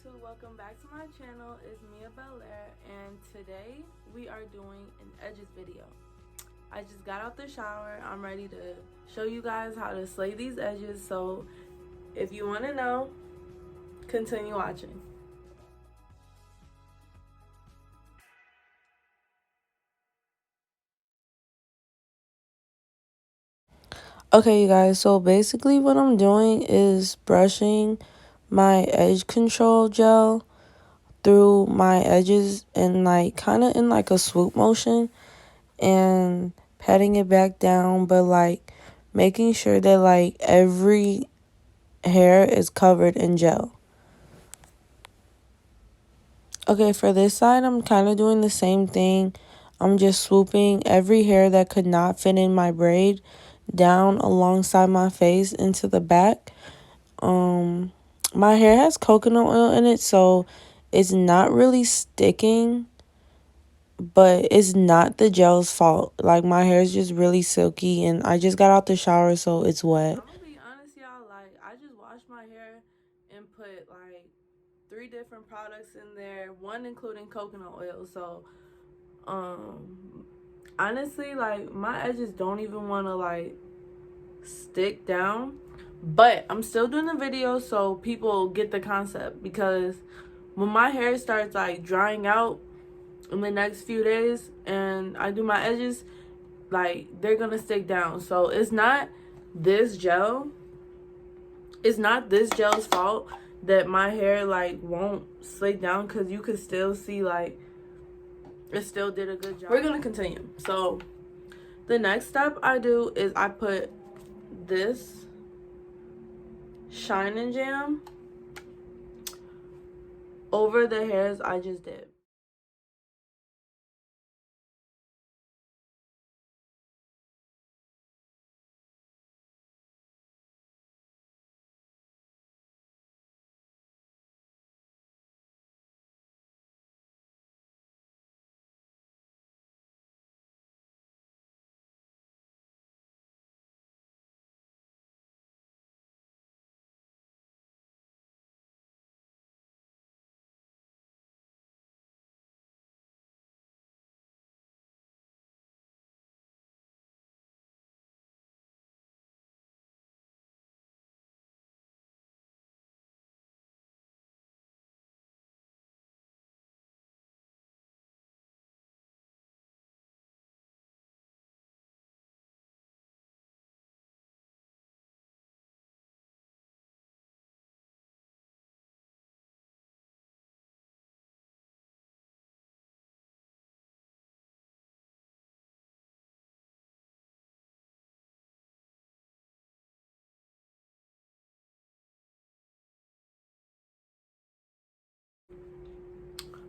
YouTube, welcome back to my channel. It's Mia Belair, and today we are doing an edges video. I just got out the shower. I'm ready to show you guys how to slay these edges, so if you want to know, continue watching. Okay, you guys, so basically what I'm doing is brushing my edge control gel through my edges and like kind of in like a swoop motion and patting it back down, but like making sure that like every hair is covered in gel. Okay, for this side I'm kind of doing the same thing. I'm just swooping every hair that could not fit in my braid down alongside my face into the back. My hair has coconut oil in it, so it's not really sticking, but it's not the gel's fault. Like, my hair is just really silky, and I just got out the shower, so it's wet. I'm gonna be honest, y'all, like, I just washed my hair and put like 3 different products in there, one including coconut oil. So honestly, like, my edges don't even want to like stick down, but I'm still doing the video so people get the concept, because when my hair starts like drying out in the next few days and I do my edges, like, they're gonna stick down. So it's not this gel's fault that my hair like won't slick down, because you can still see like it still did a good job. We're gonna continue. So the next step I do is I put this Shine and Jam over the hairs I just did.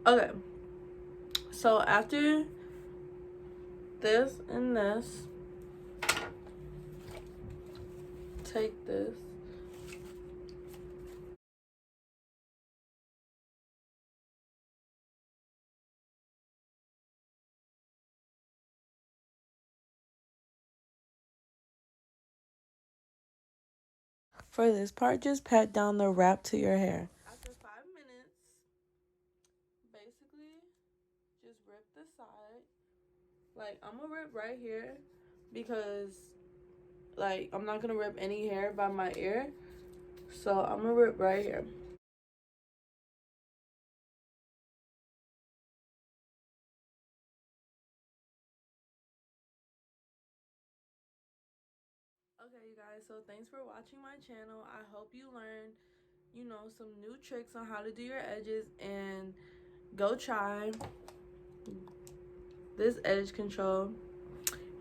Okay, so after this and this, take this, for this part, just pat down the wrap to your hair. After 5 minutes, basically just rip the side. Like, I'm gonna rip right here because like I'm not gonna rip any hair by my ear, so I'm gonna rip right here. Okay, you guys, so thanks for watching my channel. I hope you learned, you know, some new tricks on how to do your edges, and go try this edge control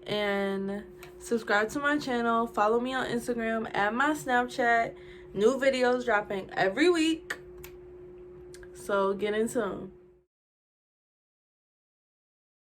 and subscribe to my channel. Follow me on Instagram and my Snapchat. New videos dropping every week, so get in tune.